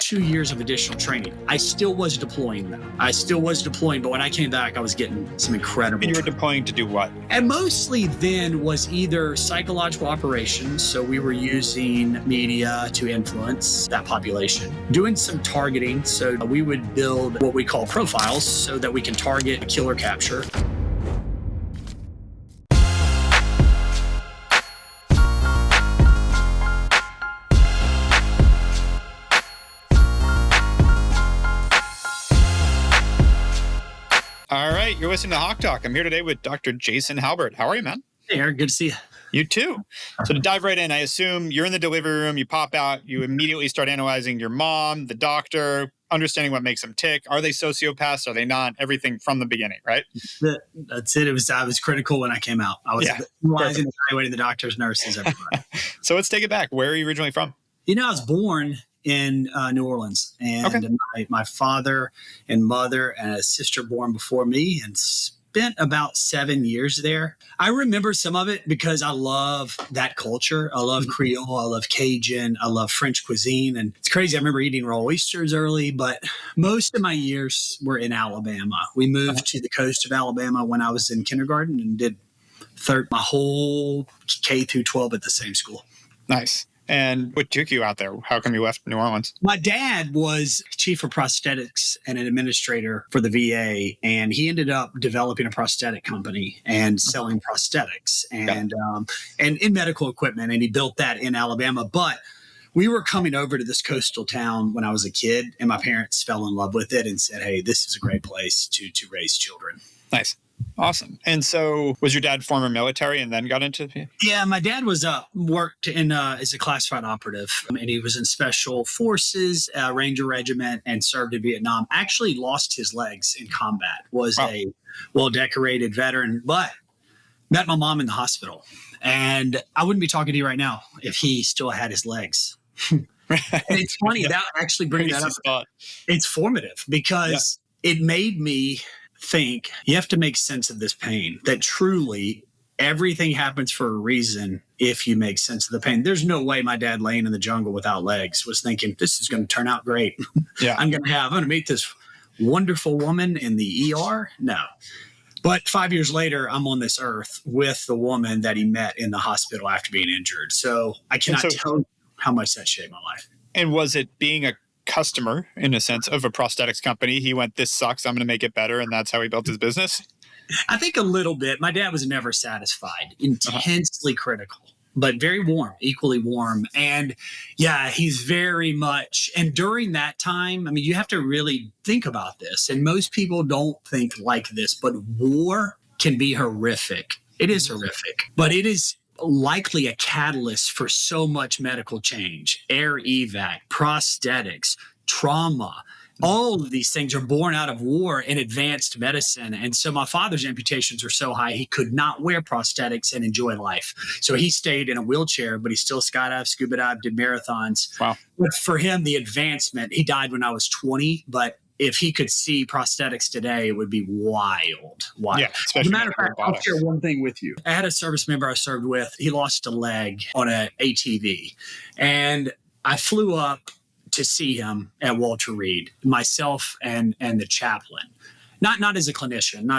2 years of additional training. I still was deploying though. But when I came back, I was getting some incredible And you were deploying to do what? And mostly then was either psychological operations. So we were using media to influence that population, doing some targeting. So we would build what we call profiles so that we can target, kill, or capture. All right, you're listening to Hawke Talk. I'm here today with Dr. Jason Halbert. How are you, man? Hey, Eric, good to see you. You too. So to dive right in, I assume you're in the delivery room, you pop out, you immediately start analyzing your mom, the doctor, understanding what makes them tick. Are they sociopaths? Are they not? Everything from the beginning, right? That's it. I was critical when I came out. I was evaluating the doctors, nurses, everybody. So let's take it back. Where are you originally from? I was born in New Orleans, and my father and mother and a sister born before me, and spent about 7 years there. I remember some of it because I love that culture. I love Creole. I love Cajun. I love French cuisine. And it's crazy. I remember eating raw oysters early, but most of my years were in Alabama. We moved to the coast of Alabama when I was in kindergarten and did my whole K through 12 at the same school. Nice. And what took you out there? How come you left New Orleans? My dad was chief of prosthetics and an administrator for the VA, and he ended up developing a prosthetic company and selling prosthetics and in medical equipment, and he built that in Alabama. But we were coming over to this coastal town when I was a kid, and my parents fell in love with it and said, hey, this is a great place to raise children. Nice. Awesome. And so was your dad former military and then got into it? Yeah, my dad was worked in as a classified operative, and he was in Special Forces, Ranger Regiment, and served in Vietnam. Actually lost his legs in combat, was a well-decorated veteran, but met my mom in the hospital. And I wouldn't be talking to you right now if he still had his legs. And it's funny, that actually bringing that up. It's formative because it made me think you have to make sense of this pain, that truly everything happens for a reason if you make sense of the pain. There's no way my dad laying in the jungle without legs was thinking, this is going to turn out great. Yeah. I'm going to meet this wonderful woman in the ER. No. But 5 years later, I'm on this earth with the woman that he met in the hospital after being injured. So I cannot tell you how much that shaped my life. And was it being a customer, in a sense, of a prosthetics company? He went, this sucks, I'm going to make it better. And that's how he built his business? I think a little bit. My dad was never satisfied, intensely critical, but very warm, equally warm. And yeah, he's very much. And during that time, I mean, you have to really think about this. And most people don't think like this, but war can be horrific. It is horrific, but it is likely a catalyst for so much medical change. Air evac, prosthetics, trauma. All of these things are born out of war and advanced medicine. And so my father's amputations were so high, he could not wear prosthetics and enjoy life. So he stayed in a wheelchair, but he still skydived, scuba dived, did marathons. Wow. But for him, the advancement, he died when I was 20, but if he could see prosthetics today, it would be wild. Yeah, especially. As a matter of fact, I'll share one thing with you. I had a service member I served with. He lost a leg on an ATV. And I flew up to see him at Walter Reed, myself and the chaplain. Not as a clinician.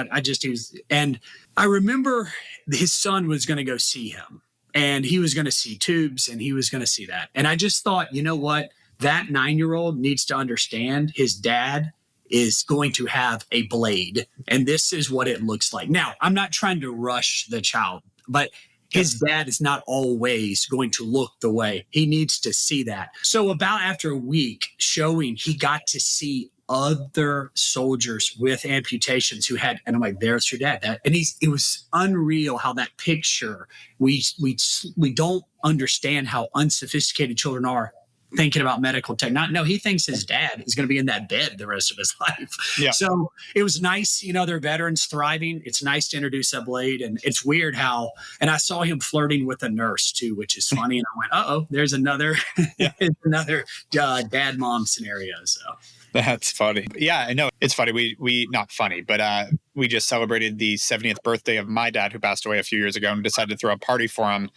And I remember his son was going to go see him. And he was going to see tubes and he was going to see that. And I just thought, you know what? That 9-year-old needs to understand his dad is going to have a blade, and this is what it looks like. Now, I'm not trying to rush the child, but his dad is not always going to look the way. He needs to see that. So about after a week showing, he got to see other soldiers with amputations who had, and I'm like, there's your dad. It was unreal how that picture, we don't understand how unsophisticated children are thinking about medical technology. No, he thinks his dad is going to be in that bed the rest of his life. Yeah. So it was nice, they're veterans thriving. It's nice to introduce that blade. And it's weird and I saw him flirting with a nurse too, which is funny. And I went, uh-oh, there's another, dad mom scenario. So that's funny. Yeah, I know. It's funny. We not funny, but we just celebrated the 70th birthday of my dad who passed away a few years ago and decided to throw a party for him.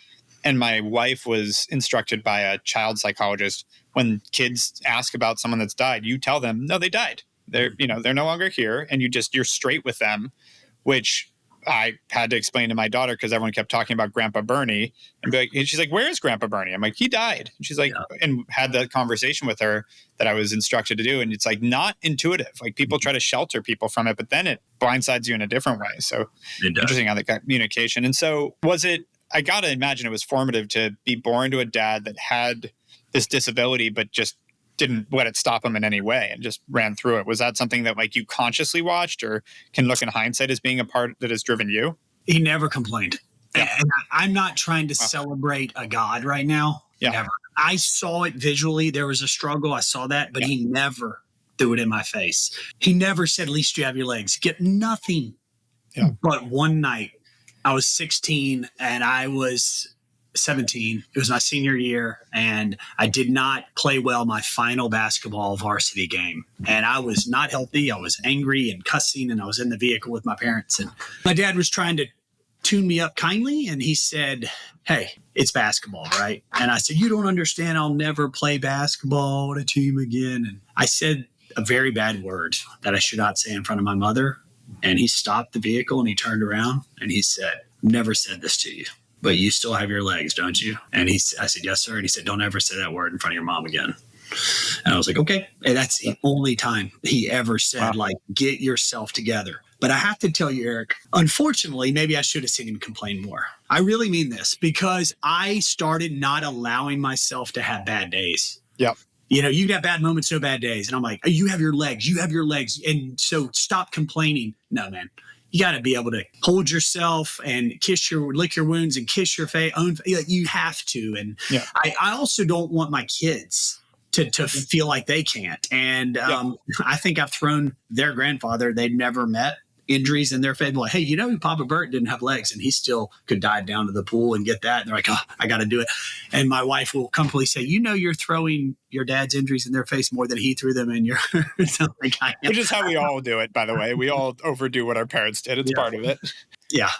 And my wife was instructed by a child psychologist, when kids ask about someone that's died, you tell them, no, they died. They're no longer here. And you're straight with them, which I had to explain to my daughter because everyone kept talking about Grandpa Bernie, and she's like, where is Grandpa Bernie? I'm like, he died. And she's like, and had that conversation with her that I was instructed to do. And it's like not intuitive. Like people try to shelter people from it, but then it blindsides you in a different way. So interesting how they got communication. And so I got to imagine it was formative to be born to a dad that had this disability, but just didn't let it stop him in any way and just ran through it. Was that something that like you consciously watched or can look in hindsight as being a part that has driven you? He never complained. Yeah. And I'm not trying to celebrate a God right now. Yeah. Never. I saw it visually. There was a struggle. I saw that, but he never threw it in my face. He never said, at least you have your legs. Get nothing. Yeah. But one night I was 16 and I was 17. It was my senior year, and I did not play well my final basketball varsity game. And I was not healthy. I was angry and cussing, and I was in the vehicle with my parents. And my dad was trying to tune me up kindly, and he said, hey, it's basketball, right? And I said, you don't understand. I'll never play basketball on a team again. And I said a very bad word that I should not say in front of my mother. And he stopped the vehicle, and he turned around, and he said, never said this to you, but you still have your legs, don't you? And I said, yes, sir. And he said, don't ever say that word in front of your mom again. And I was like, okay. And that's the only time he ever said, like, get yourself together. But I have to tell you, Eric, unfortunately, maybe I should have seen him complain more. I really mean this because I started not allowing myself to have bad days. Yep. You'd have bad moments, no bad days. And I'm like, oh, you have your legs. And so stop complaining. No, man. You got to be able to hold yourself and lick your wounds and kiss your face. You have to. And I also don't want my kids to feel like they can't. And I think I've thrown their grandfather, they'd never met, injuries in their face. Like, hey, Papa Bert didn't have legs and he still could dive down to the pool and get that. And they're like, oh, I got to do it. And my wife will comfortably say, you're throwing your dad's injuries in their face more than he threw them in your. Which is how we all do it, by the way. We all overdo what our parents did. It's part of it. Yeah.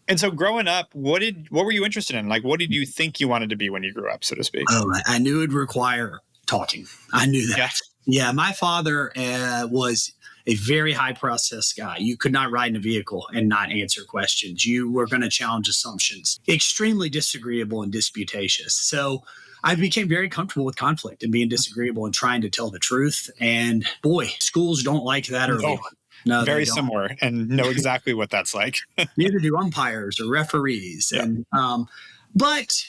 And so growing up, what were you interested in? Like, what did you think you wanted to be when you grew up, so to speak? Oh, I knew it would require talking. I knew that. Yeah. My father was a very high process guy. You could not ride in a vehicle and not answer questions. You were going to challenge assumptions. Extremely disagreeable and disputatious. So I became very comfortable with conflict and being disagreeable and trying to tell the truth. And boy, schools don't like that early on. No, very similar, and know exactly what that's like. Neither do umpires or referees. Yeah. And but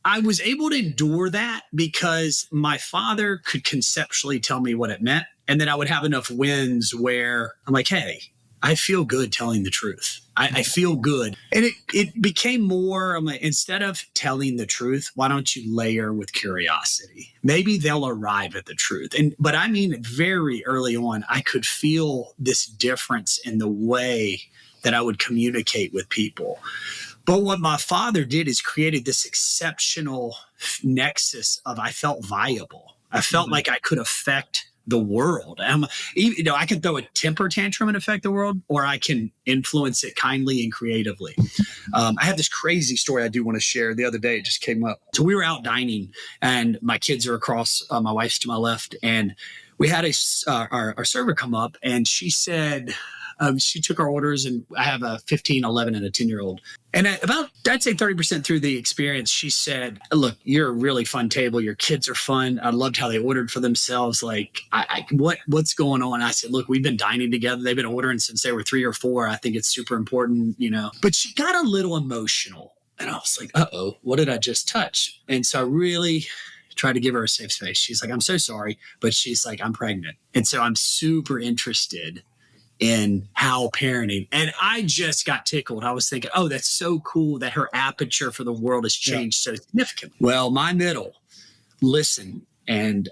I was able to endure that because my father could conceptually tell me what it meant. And then I would have enough wins where I'm like, hey, I feel good telling the truth. I feel good. And it became more, I'm like, instead of telling the truth, why don't you layer with curiosity? Maybe they'll arrive at the truth. But I mean, very early on, I could feel this difference in the way that I would communicate with people. But what my father did is created this exceptional nexus of I felt viable. I felt like I could affect the world. I can throw a temper tantrum and affect the world, or I can influence it kindly and creatively. I have this crazy story I do want to share. The other day, it just came up. So we were out dining, and my kids are across. My wife's to my left, and we had our server come up, and she said, she took our orders, and I have a 15, 11, and a 10-year-old. And I'd say 30% through the experience, she said, look, you're a really fun table. Your kids are fun. I loved how they ordered for themselves. Like, what's going on? I said, look, we've been dining together. They've been ordering since they were 3 or 4. I think it's super important, But she got a little emotional. And I was like, uh-oh, what did I just touch? And so I really tried to give her a safe space. She's like, I'm so sorry. But she's like, I'm pregnant. And so I'm super interested in how parenting. And I just got tickled. I was thinking, oh, that's so cool that her aperture for the world has changed so significantly. Well, my middle listened, and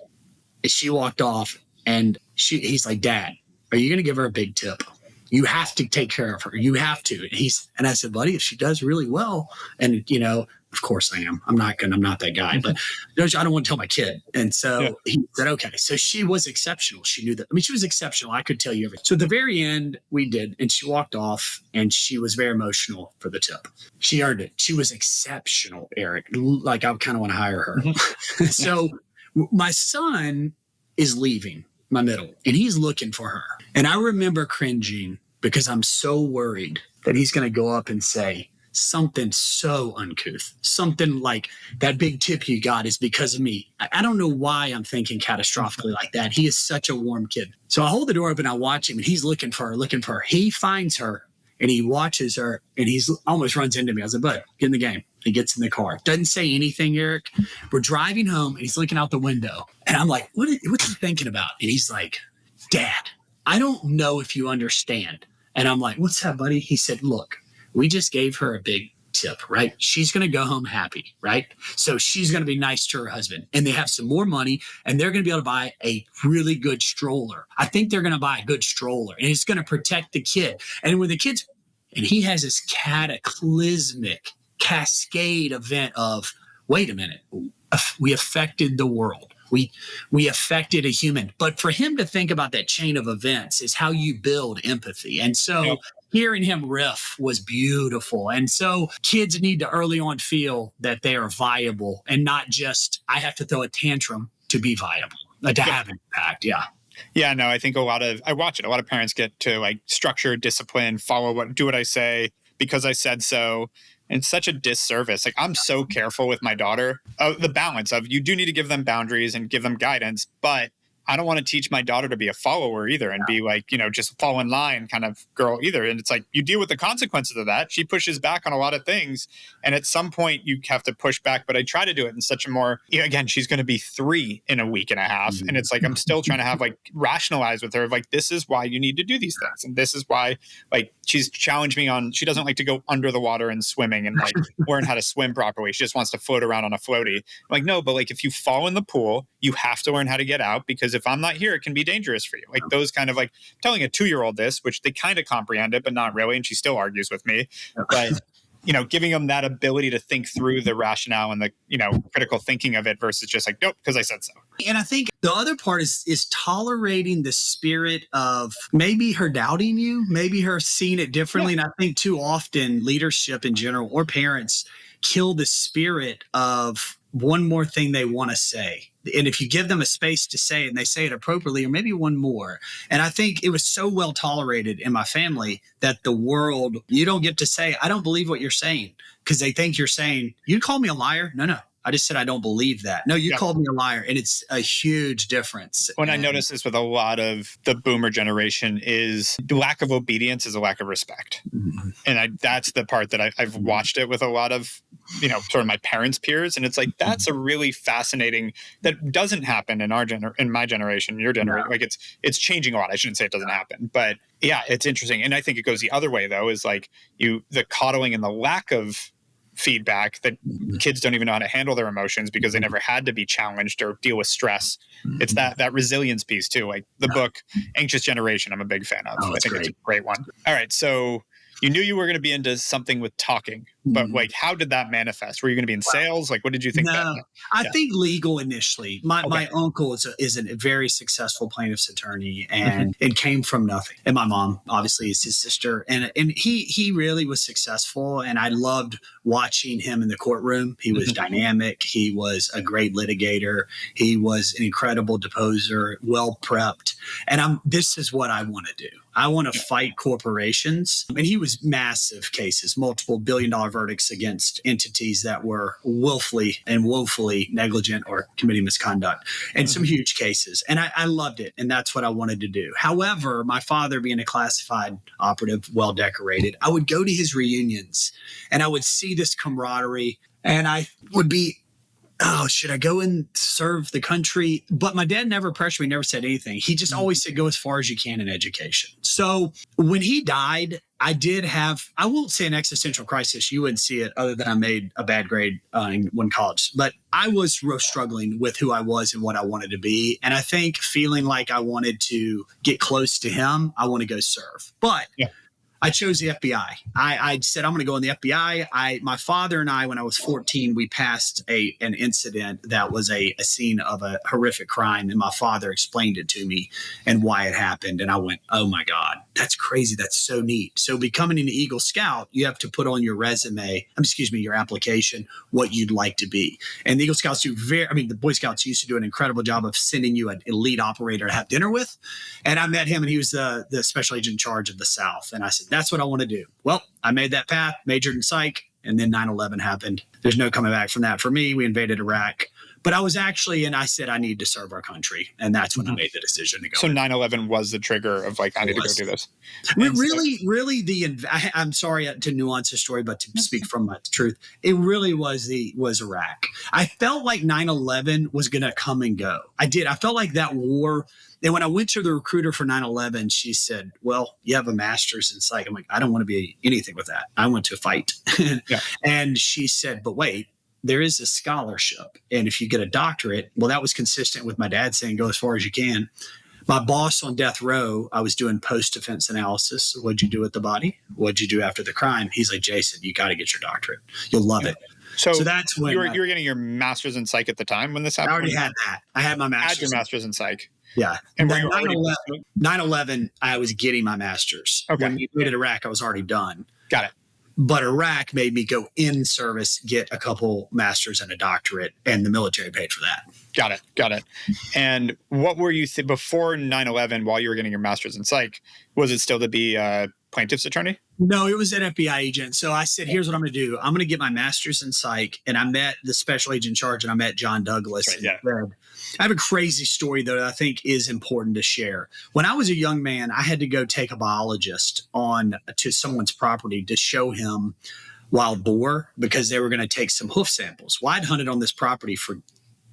she walked off, and he's like, Dad, are you going to give her a big tip? You have to take care of her. You have to. And I said, buddy, if she does really well, and of course I am. I'm not that guy, but I don't want to tell my kid. And so he said, okay. So she was exceptional. She knew that. I mean, she was exceptional. I could tell you everything. So at the very end, we did, and she walked off, and she was very emotional for the tip. She earned it. She was exceptional, Eric. Like, I kind of want to hire her. So my son is leaving my middle, and he's looking for her. And I remember cringing because I'm so worried that he's going to go up and say something so uncouth, something like, that big tip you got is because of me. I don't know why I'm thinking catastrophically like that. He is such a warm kid. So I hold the door open, I watch him, and he's looking for her. He finds her, and he watches her, and he's almost runs into me. I was like, bud, get in the game. He gets in the car. Doesn't say anything, Eric. We're driving home, and he's looking out the window. And I'm like, what's he thinking about? And he's like, Dad, I don't know if you understand. And I'm like, what's that, buddy? He said, look, we just gave her a big tip, right? She's going to go home happy, right? So she's going to be nice to her husband, and they have some more money, and they're going to be able to buy a really good stroller. I think they're going to buy a good stroller, and it's going to protect the kid. And when the kid's, and he has this cataclysmic cascade event of, wait a minute, we affected the world. We affected a human. But for him to think about that chain of events is how you build empathy. And so hearing him riff was beautiful. And so kids need to early on feel that they are viable and not just, I have to throw a tantrum to be viable, to have impact. Yeah. Yeah, no, I think I watch it. A lot of parents get to like structure, discipline, do what I say because I said so. And it's such a disservice. Like, I'm so careful with my daughter, the balance of, you do need to give them boundaries and give them guidance, but I don't want to teach my daughter to be a follower either and be like, just fall in line kind of girl either. And it's like, you deal with the consequences of that. She pushes back on a lot of things. And at some point you have to push back, but I try to do it in such a more, again, she's going to be 3 in a week and a half. And it's like, I'm still trying to have rationalize with her of like, this is why you need to do these things. And this is why, she's challenged me on, she doesn't like to go under the water and swimming and learn how to swim properly. She just wants to float around on a floaty. I'm like, no, but if you fall in the pool, you have to learn how to get out, because if I'm not here, it can be dangerous for you. Those kind of telling a 2-year-old this, which they kind of comprehend it, but not really. And she still argues with me. But, giving them that ability to think through the rationale and the, critical thinking of it versus just nope, because I said so. And I think the other part is tolerating the spirit of maybe her doubting you, maybe her seeing it differently. And I think too often leadership in general or parents kill the spirit of one more thing they want to say. And if you give them a space to say it and they say it appropriately, or maybe one more. And I think it was so well tolerated in my family that the world, you don't get to say, I don't believe what you're saying, because they think you're saying, you call me a liar? No. I just said, I don't believe that. No, you called me a liar. And it's a huge difference. When I notice this with a lot of the boomer generation is the lack of obedience is a lack of respect. Mm-hmm. And that's the part that I've watched it with a lot of, sort of my parents' peers. And it's like, that's a really fascinating, that doesn't happen in in my generation, your generation. Yeah. It's changing a lot. I shouldn't say it doesn't happen, but yeah, it's interesting. And I think it goes the other way though, is the coddling and the lack of feedback that kids don't even know how to handle their emotions because they never had to be challenged or deal with stress. It's that resilience piece too. The book Anxious Generation, I'm a big fan of. I think it's a great one. All right. So you knew you were going to be into something with talking, but how did that manifest? Were you going to be in sales? What did you think? I think legal initially. My uncle is a very successful plaintiff's attorney, and it came from nothing. And my mom obviously is his sister, and he really was successful, and I loved watching him in the courtroom. He was dynamic. He was a great litigator. He was an incredible deposer, well prepped. And this is what I want to do. I want to fight corporations. And he was massive cases, multiple billion-dollar verdicts against entities that were willfully and woefully negligent or committing misconduct, and some huge cases. And I loved it. And that's what I wanted to do. However, my father being a classified operative, well decorated, I would go to his reunions and I would see this camaraderie, and I would be, oh, should I go and serve the country? But my dad never pressured me, never said anything. He just always said, go as far as you can in education. So when he died, I did have, I won't say an existential crisis. You wouldn't see it other than I made a bad grade in one college. But I was struggling with who I was and what I wanted to be. And I think feeling like I wanted to get close to him, I want to go serve. But I chose the FBI. I said, I'm going to go in the FBI. My father and I, when I was 14, we passed an incident that was a scene of a horrific crime. And my father explained it to me and why it happened. And I went, oh my God, that's crazy. That's so neat. So becoming an Eagle Scout, you have to put on your resume, your application, what you'd like to be. And the Eagle Scouts the Boy Scouts used to do an incredible job of sending you an elite operator to have dinner with. And I met him, and he was the special agent in charge of the South. And I said, that's what I want to do. Well, I made that path, majored in psych, and then 9/11 happened. There's no coming back from that for me. We invaded Iraq. But I said, I need to serve our country. And that's when I made the decision to go. So 9/11 was the trigger of like, I need to go do this. Really, I'm sorry to nuance the story, but to speak from my truth, it really was Iraq. I felt like 9/11 was going to come and go. I did. I felt like that war. And when I went to the recruiter for 9/11, she said, well, you have a master's in psych. I'm like, I don't want to be anything with that. I want to fight. Yeah. And she said, but wait, there is a scholarship. And if you get a doctorate, well, that was consistent with my dad saying, go as far as you can. My boss on death row, I was doing post-defense analysis. What'd you do with the body? What'd you do after the crime? He's like, Jason, you got to get your doctorate. You'll love it. So that's when you were getting your master's in psych at the time when this happened? I already had that. I had my master's. Had your master's in psych. Yeah. And then 9/11, I was getting my master's. Okay. When we invaded Iraq, I was already done. Got it. But Iraq made me go in service, get a couple masters and a doctorate, and the military paid for that. Got it. And what were you before 9/11 while you were getting your master's in psych? Was it still to be a plaintiff's attorney? No, it was an FBI agent. So I said, here's what I'm going to do. I'm going to get my master's in psych. And I met the special agent in charge, and I met John Douglas. Right, yeah. I have a crazy story, though, that I think is important to share. When I was a young man, I had to go take a biologist to someone's property to show him wild boar because they were going to take some hoof samples. Well, I'd hunted on this property for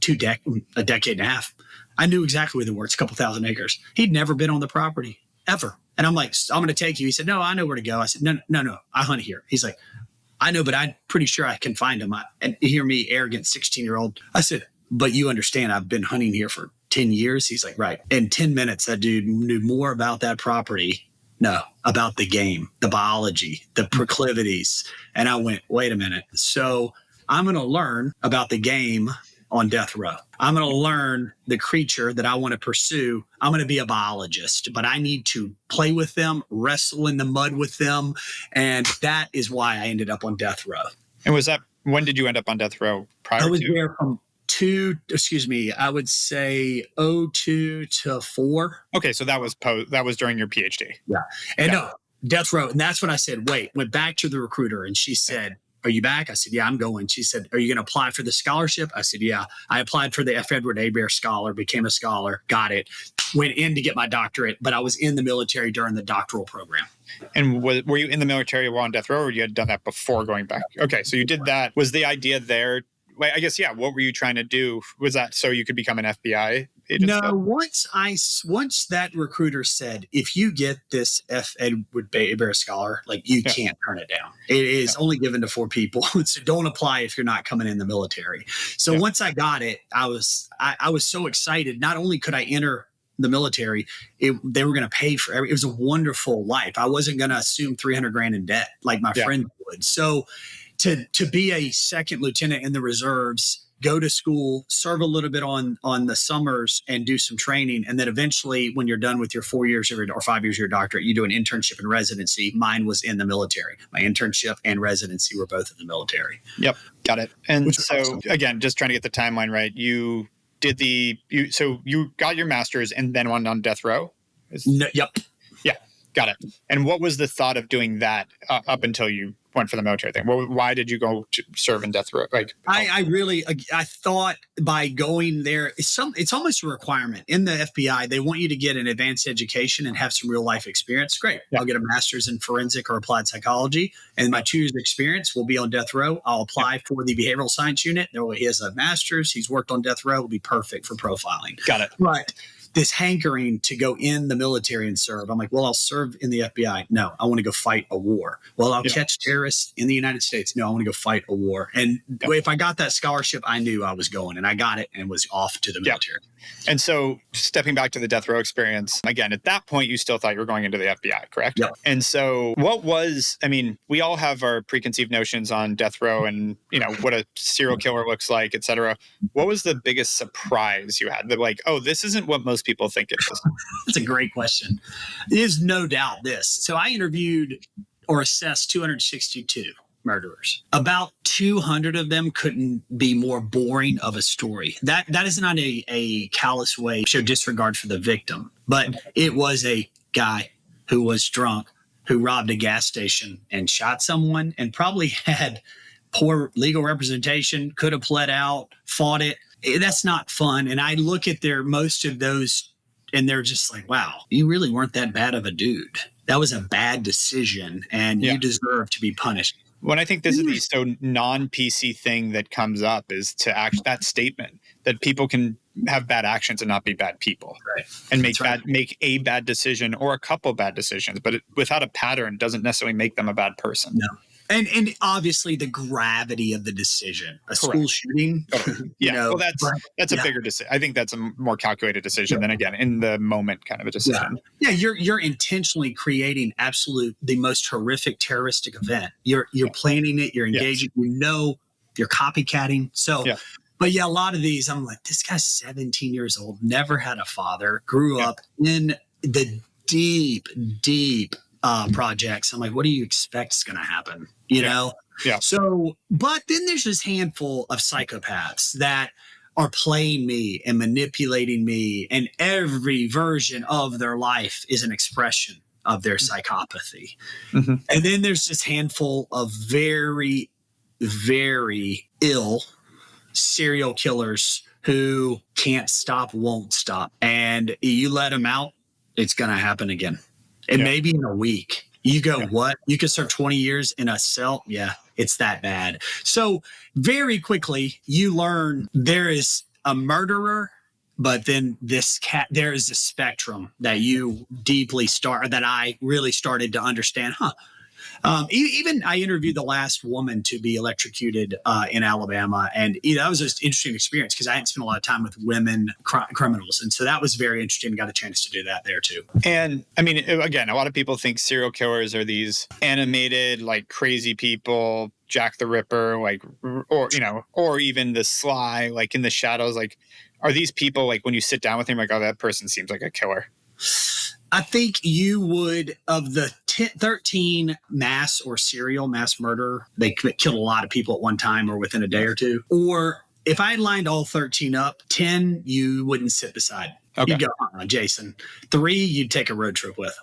a decade and a half. I knew exactly where they were. It's a couple thousand acres. He'd never been on the property, ever. And I'm like, I'm going to take you. He said, no, I know where to go. I said, no, I hunt here. He's like, I know, but I'm pretty sure I can find him. And hear me, arrogant 16-year-old. I said, but you understand I've been hunting here for 10 years. He's like, right. In 10 minutes, that dude knew more about that property. No, about the game, the biology, the proclivities. And I went, wait a minute. So I'm going to learn about the game on death row. I'm going to learn the creature that I want to pursue. I'm going to be a biologist, but I need to play with them, wrestle in the mud with them. And that is why I ended up on death row. And when did you end up on death row prior to? I was there from I would say 02 to 4. Okay. So that was during your PhD. Yeah. And no, death row. And that's when I said, went back to the recruiter, and she said, are you back? I said, yeah, I'm going. She said, are you going to apply for the scholarship? I said, yeah. I applied for the F. Edward Hebert Scholar, became a scholar, got it, went in to get my doctorate, but I was in the military during the doctoral program. And were you in the military while on death row, or you had done that before going back? Okay, so you did that. Was the idea there? I guess, yeah. What were you trying to do? Was that so you could become an FBI agent? No, once that recruiter said, if you get this F. Edward Hebert Scholar, like you can't turn it down. It is only given to 4 people. So don't apply if you're not coming in the military. So once I got it, I was so excited. Not only could I enter the military, they were going to pay for it. It was a wonderful life. I wasn't going to assume $300,000 in debt like my friend would. So to be a second lieutenant in the reserves, go to school, serve a little bit on the summers and do some training. And then eventually when you're done with your 4 years or 5 years of your doctorate, you do an internship and residency. Mine was in the military. My internship and residency were both in the military. Yep. Got it. And so again, just trying to get the timeline right. You got your master's and then went on death row? Yep. Yeah. Got it. And what was the thought of doing that up until you went for the military thing? Why did you go to serve in death row? I thought by going there, it's almost a requirement in the FBI. They want you to get an advanced education and have some real life experience. Great. Yeah. I'll get a master's in forensic or applied psychology, and my 2 years of experience will be on death row. I'll apply for the behavioral science unit. He has a master's. He's worked on death row. Will be perfect for profiling. Got it. But this hankering to go in the military and serve. I'm like, well, I'll serve in the FBI. No, I want to go fight a war. Well, I'll catch terrorists in the United States. No, I want to go fight a war. And if I got that scholarship, I knew I was going, and I got it and was off to the military. And so stepping back to the death row experience, again, at that point, you still thought you were going into the FBI, correct? Yep. And so we all have our preconceived notions on death row and, what a serial killer looks like, et cetera. What was the biggest surprise you had? That like, oh, this isn't what most people think it is. That's a great question. There's no doubt this. So I interviewed or assessed 262 murderers. About 200 of them couldn't be more boring of a story. That is not a callous way to show disregard for the victim, but it was a guy who was drunk, who robbed a gas station and shot someone, and probably had poor legal representation, could have pled out, fought it. That's not fun. And I look at most of those, and they're just like, wow, you really weren't that bad of a dude. That was a bad decision, and you deserve to be punished. When I think this is the so non-PC thing that comes up is to act that statement that people can have bad actions and not be bad people, right? And make a bad decision or a couple bad decisions, but without a pattern doesn't necessarily make them a bad person. No. And obviously the gravity of the decision, school shooting. Well, that's a bigger decision. I think that's a more calculated decision than, again, in the moment kind of a decision. Yeah, you're intentionally creating the most horrific terroristic event. You're planning it. You're engaging. You're copycatting. So, but a lot of these, I'm like, this guy's 17 years old, never had a father, grew up in the deep projects. I'm like, what do you expect is going to happen? You know? Yeah. So, but then there's this handful of psychopaths that are playing me and manipulating me, and every version of their life is an expression of their psychopathy. Mm-hmm. And then there's this handful of very, very ill serial killers who can't stop, won't stop. And you let them out, it's going to happen again. And maybe in a week. You go, what? You could serve 20 years in a cell? Yeah, it's that bad. So very quickly, you learn there is a murderer, but then there is a spectrum that that I really started to understand. Even I interviewed the last woman to be electrocuted in Alabama. And that was just an interesting experience because I hadn't spent a lot of time with women criminals. And so that was very interesting. Got a chance to do that there too. And I mean, again, a lot of people think serial killers are these animated, like crazy people, Jack the Ripper, like, or even the Sly, like in the shadows. Like, are these people, like when you sit down with them, like, oh, that person seems like a killer? I think you would, of the 13 mass murder, they killed a lot of people at one time or within a day or two. Or if I lined all 13 up, 10 you wouldn't sit beside. Okay. You'd go, Jason. 3 you'd take a road trip with.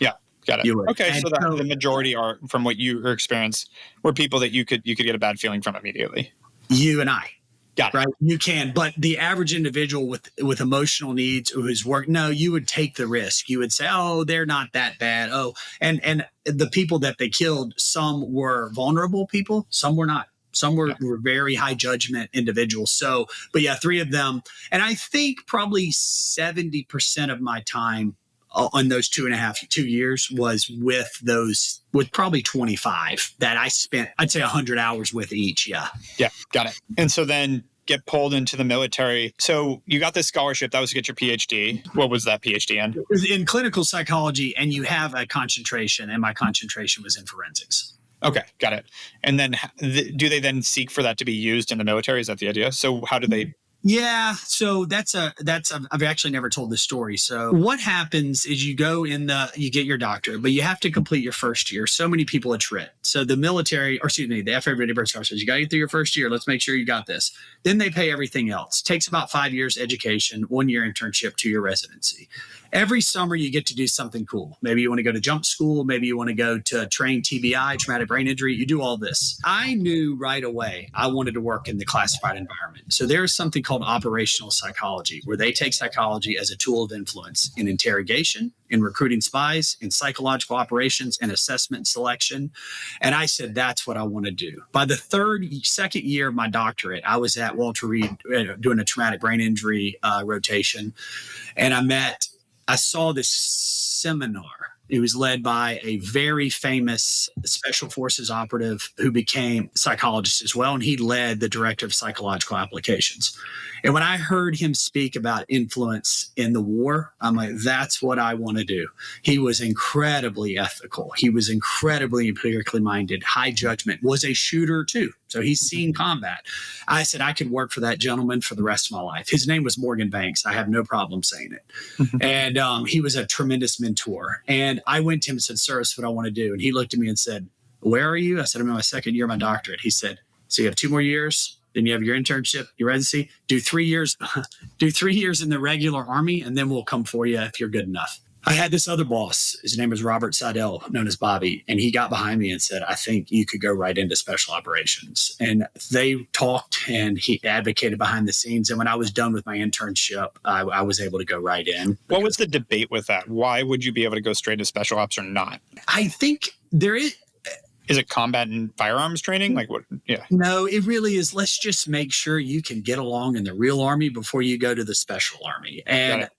Yeah, got it. You would. Okay, and so the majority are, from what your experience, were people that you could get a bad feeling from immediately. You and I. Got it. Right. You can. But the average individual with emotional needs who's you would take the risk. You would say, oh, they're not that bad. Oh, and the people that they killed, some were vulnerable people. Some were not. Some were very high judgment individuals. So, but 3 of them. And I think probably 70% of my time on those 2 years was with probably 25 that I spent, I'd say 100 hours with each. Yeah. Yeah. Got it. And so then get pulled into the military. So you got this scholarship. That was to get your PhD. What was that PhD in? It was in clinical psychology, and you have a concentration, and my concentration was in forensics. Okay. Got it. And then do they then seek for that to be used in the military? Is that the idea? So how do they... Yeah. So I've actually never told this story. So what happens is you get your doctorate, but you have to complete your first year. So many people attrit. So the military, the FAA says, you got to get through your first year. Let's make sure you got this. Then they pay everything else. Takes about 5 years education, 1 year internship, 2 year residency. Every summer you get to do something cool. Maybe you want to go to jump school. Maybe you want to go to train TBI, traumatic brain injury. You do all this. I knew right away I wanted to work in the classified environment. So there's something called operational psychology, where they take psychology as a tool of influence in interrogation, in recruiting spies, in psychological operations, and assessment and selection. And I said, that's what I want to do. By the second year of my doctorate, I was at Walter Reed doing a traumatic brain injury rotation. And I saw this seminar. It was led by a very famous special forces operative who became a psychologist as well. And he led the director of psychological applications. And when I heard him speak about influence in the war, I'm like, that's what I want to do. He was incredibly ethical. He was incredibly empirically minded, high judgment, was a shooter too. So he's seen combat. I said, I could work for that gentleman for the rest of my life. His name was Morgan Banks. I have no problem saying it. And he was a tremendous mentor. And I went to him and said, sir, that's what I want to do. And he looked at me and said, where are you? I said, I'm in my second year of my doctorate. He said, so you have 2 more years? Then you have your internship, your residency. Do 3 years. Do 3 years in the regular Army, and then we'll come for you if you're good enough. I had this other boss. His name was Robert Seidel, known as Bobby, and he got behind me and said, I think you could go right into special operations. And they talked, and he advocated behind the scenes. And when I was done with my internship, I was able to go right in. What was the debate with that? Why would you be able to go straight to special ops or not? I think there is. Is it combat and firearms training? Like what? Yeah. No, it really is. Let's just make sure you can get along in the real Army before you go to the special Army. And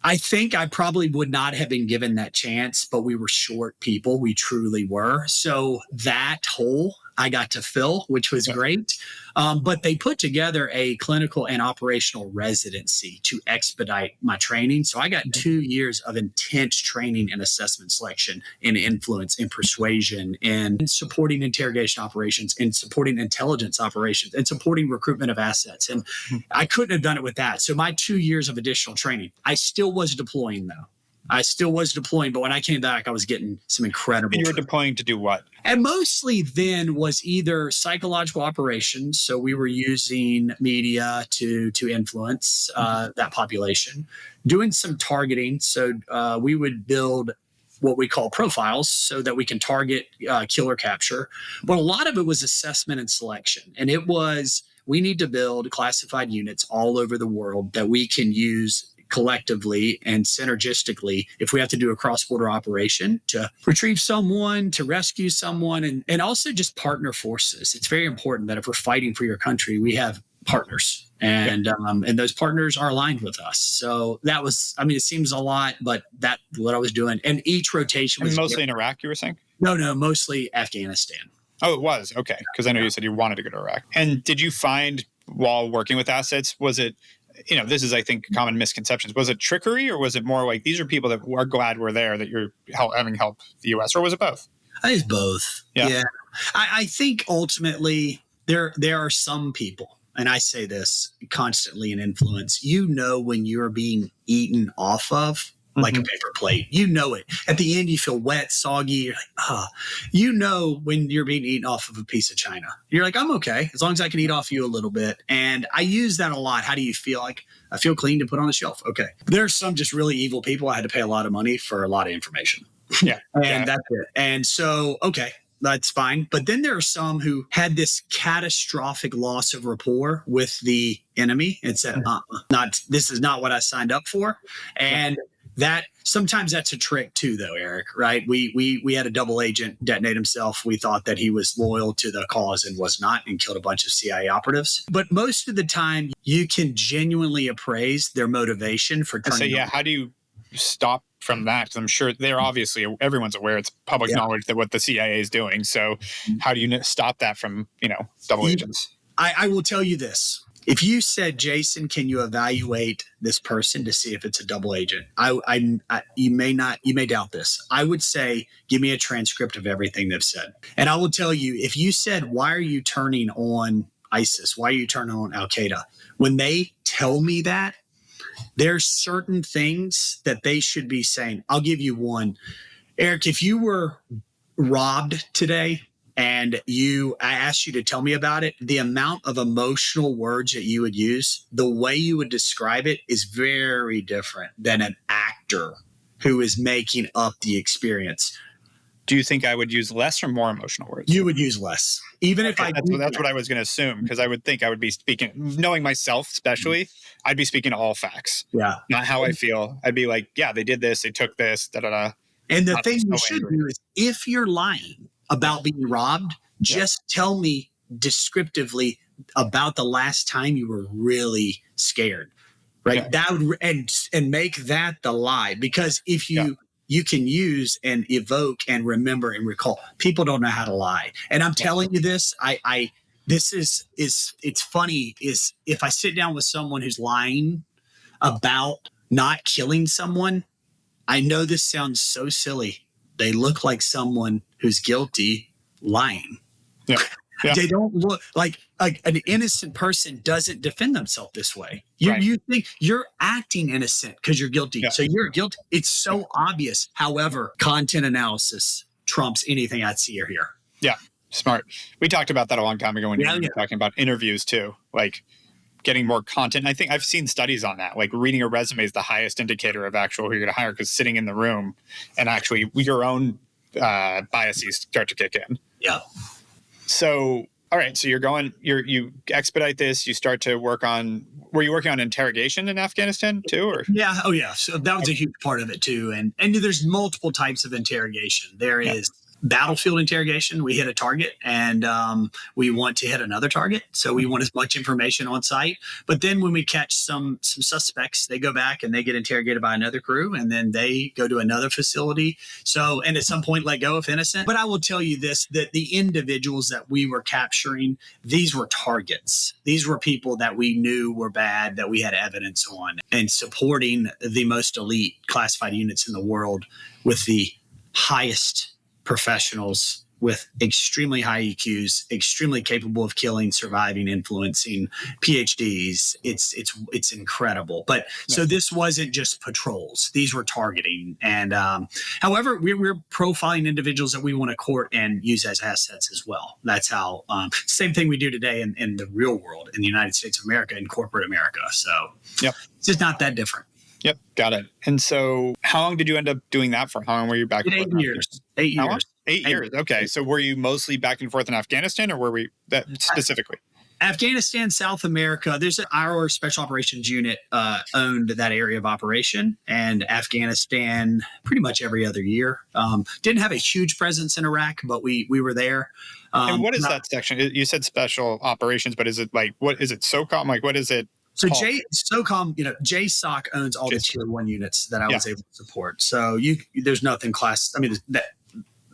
I think I probably would not have been given that chance, but we were short people. We truly were. So that hole I got to fill, which was great. But they put together a clinical and operational residency to expedite my training. So I got 2 years of intense training and assessment selection in influence, in persuasion, and supporting interrogation operations, and supporting intelligence operations, and supporting recruitment of assets. And I couldn't have done it with that. So my 2 years of additional training, I still was deploying though. But when I came back, I was getting some incredible. And you were deploying to do what? And mostly then was either psychological operations. So we were using media to influence that population, doing some targeting. So we would build what we call profiles so that we can target, kill, or capture. But a lot of it was assessment and selection. And it was, we need to build classified units all over the world that we can use collectively and synergistically if we have to do a cross-border operation to retrieve someone, to rescue someone, and also just partner forces. It's very important that if we're fighting for your country, we have partners, and those partners are aligned with us. So that was, I mean, it seems a lot, but that's what I was doing. And each rotation was mostly in Iraq, you were saying? No, mostly Afghanistan. Oh, it was. Okay. Because I know you said you wanted to go to Iraq. And did you find while working with assets, was it, this is, I think, common misconceptions. Was it trickery, or was it more like these are people that are glad we're there, that you're having helped the U.S., or was it both? I think it's both. Yeah. I think ultimately there are some people, and I say this constantly in influence, when you're being eaten off of, like a paper plate. You know it. At the end, you feel wet, soggy. You're like, when you're being eaten off of a piece of china. You're like, I'm okay, as long as I can eat off you a little bit. And I use that a lot. How do you feel? Like, I feel clean to put on the shelf. Okay. There's some just really evil people. I had to pay a lot of money for a lot of information. Yeah. And that's it. And so, okay, that's fine. But then there are some who had this catastrophic loss of rapport with the enemy and said, this is not what I signed up for. And that sometimes that's a trick too, though, Eric, right? We had a double agent detonate himself. We thought that he was loyal to the cause and was not, and killed a bunch of CIA operatives. But most of the time you can genuinely appraise their motivation for turning. So yeah, how do you stop from that? Because I'm sure they're obviously, everyone's aware, it's public knowledge that what the CIA is doing. So how do you stop that from, double agents? I will tell you this. If you said, Jason, can you evaluate this person to see if it's a double agent? You may doubt this. I would say, give me a transcript of everything they've said. And I will tell you, if you said, why are you turning on ISIS? Why are you turning on Al Qaeda? When they tell me that, there's certain things that they should be saying. I'll give you one. Eric, if you were robbed today and I asked you to tell me about it, the amount of emotional words that you would use, the way you would describe it is very different than an actor who is making up the experience. Do you think I would use less or more emotional words? You would use less. Even if that's what I was going to assume, because I would think I would be speaking, knowing myself especially, I'd be speaking all facts. Yeah. Not how I feel. I'd be like, yeah, they did this, they took this, da da da. And the thing you should do is, if you're lying about being robbed, just tell me descriptively about the last time you were really scared, right? That would and make that the lie, because if you can use and evoke and remember and recall. People don't know how to lie, and I'm telling you this. This is it's funny is if I sit down with someone who's lying about not killing someone. I know this sounds so silly. They look like someone who's guilty lying. Yeah. They don't look like an innocent person doesn't defend themselves this way. You think you're acting innocent because you're guilty. Yeah. So you're guilty. It's so obvious. However, content analysis trumps anything I'd see or hear. Yeah. Smart. We talked about that a long time ago when you were talking about interviews too. Like getting more content. I think I've seen studies on that. Like reading a resume is the highest indicator of actual who you're going to hire, because sitting in the room and actually your own biases start to kick in. Yeah. So, all right. So you expedite this. You start to work on. Were you working on interrogation in Afghanistan too? Or yeah. Oh yeah. So that was a huge part of it too. And there's multiple types of interrogation. There is battlefield interrogation. We hit a target and we want to hit another target. So we want as much information on site. But then when we catch some suspects, they go back and they get interrogated by another crew, and then they go to another facility. So, and at some point let go if innocent. But I will tell you this, that the individuals that we were capturing, these were targets. These were people that we knew were bad, that we had evidence on, and supporting the most elite classified units in the world with the highest professionals with extremely high EQs, extremely capable of killing, surviving, influencing, PhDs. It's incredible. But so this wasn't just patrols; these were targeting. And however, we're profiling individuals that we want to court and use as assets as well. That's how same thing we do today in the real world, in the United States of America, in corporate America. So it's just not that different. Yep, got it. And so how long did you end up doing that for? How long were you back and forth? 8 years. 8 years. 8 years. Okay. So were you mostly back and forth in Afghanistan, or were we that specifically? Afghanistan, South America, our special operations unit owned that area of operation, and Afghanistan pretty much every other year. Didn't have a huge presence in Iraq, but we were there. And what is that section? You said special operations, but is it like, what is it? SOCOM? Like, what is it? So SOCOM, JSOC owns all the tier 1 units that I was able to support. So there's nothing class. I mean,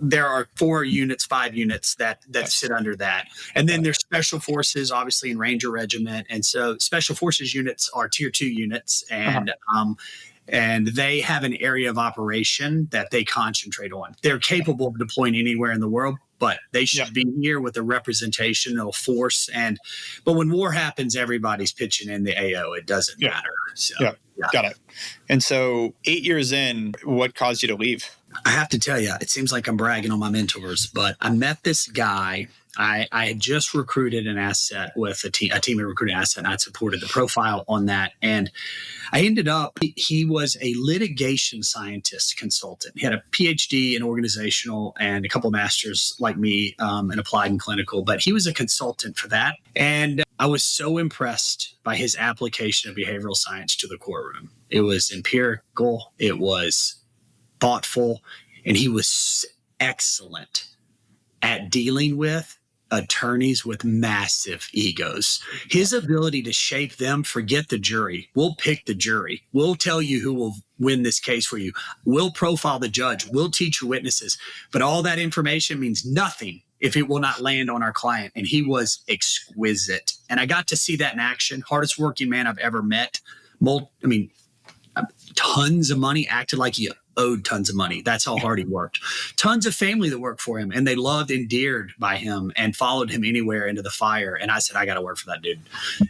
there are 4 units, 5 units that sit under that. And then there's special forces, obviously in Ranger Regiment. And so special forces units are tier 2 units, and and they have an area of operation that they concentrate on. They're capable of deploying anywhere in the world, but they should be here with a representational force. But when war happens, everybody's pitching in the AO. It doesn't matter. So, got it. And so 8 years in, what caused you to leave? I have to tell you, it seems like I'm bragging on my mentors, but I met this guy. I had just recruited an asset with a team of recruiting asset, and I supported the profile on that. And I ended up, he was a litigation scientist consultant. He had a PhD in organizational and a couple of masters like me in applied and clinical, but he was a consultant for that. And I was so impressed by his application of behavioral science to the courtroom. It was empirical, it was thoughtful, and he was excellent at dealing with attorneys with massive egos. His ability to shape them, forget the jury. We'll pick the jury. We'll tell you who will win this case for you. We'll profile the judge. We'll teach your witnesses. But all that information means nothing if it will not land on our client. And he was exquisite. And I got to see that in action. Hardest working man I've ever met. tons of money, acted like he owed tons of money. That's how hard he worked. Tons of family that worked for him, and they loved, endeared by him, and followed him anywhere into the fire. And I said, I got to work for that dude.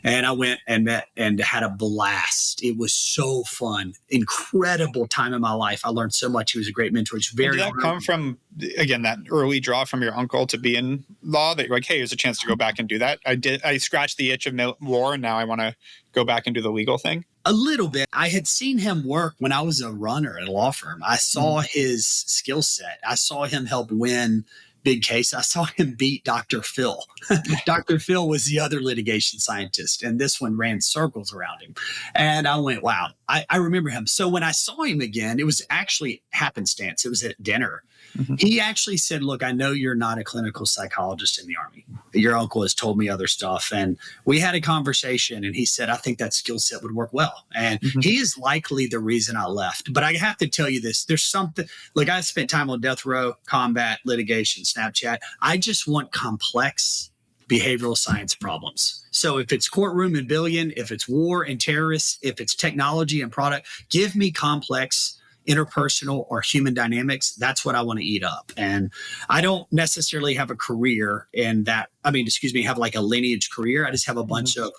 And I went and met and had a blast. It was so fun. Incredible time in my life. I learned so much. He was a great mentor. It's very Did that come from, again, that early draw from your uncle to be in law that you're like, hey, here's a chance to go back and do that? I scratched the itch of war, and now I want to go back and do the legal thing? A little bit. I had seen him work when I was a runner at a law firm. I saw his skill set. I saw him help win big case. I saw him beat Dr. Phil. Dr. Phil was the other litigation scientist, and this one ran circles around him. And I went, wow, I remember him. So when I saw him again, it was actually happenstance. It was at dinner. Mm-hmm. He actually said, look, I know you're not a clinical psychologist in the Army. Your uncle has told me other stuff. And we had a conversation, and he said, I think that skill set would work well. And he is likely the reason I left. But I have to tell you this. There's something, like I spent time on death row, combat, litigation, Snapchat. I just want complex behavioral science problems. So if it's courtroom and billion, if it's war and terrorists, if it's technology and product, give me complex interpersonal or human dynamics. That's what I want to eat up. And I don't necessarily have a career in that. Have like a lineage career. I just have a bunch of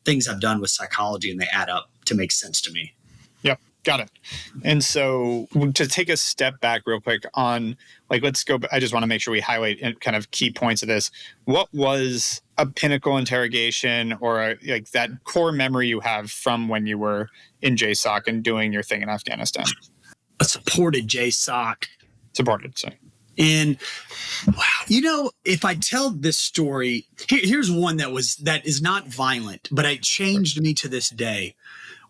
things I've done with psychology, and they add up to make sense to me. Yep. Got it. And so to take a step back real quick on, like, let's go, I just want to make sure we highlight kind of key points of this. What was a pinnacle interrogation or like that core memory you have from when you were in JSOC and doing your thing in Afghanistan? A supported JSOC. Supported, sorry. And wow, if I tell this story, here's one that is not violent, but it changed me to this day.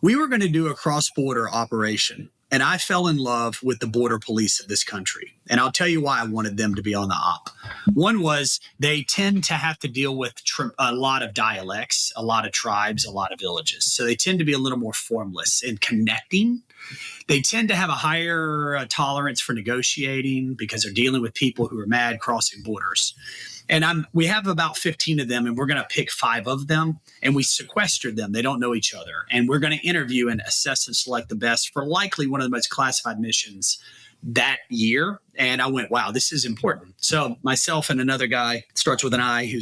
We were going to do a cross-border operation, and I fell in love with the border police of this country. And I'll tell you why I wanted them to be on the op. One was they tend to have to deal with a lot of dialects, a lot of tribes, a lot of villages. So they tend to be a little more formless in connecting. They tend to have a higher tolerance for negotiating because they're dealing with people who are mad crossing borders. And we have about 15 of them, and we're going to pick 5 of them, and we sequestered them. They don't know each other. And we're going to interview and assess and select the best for likely one of the most classified missions that year. And I went, wow, this is important. So myself and another guy, starts with an I,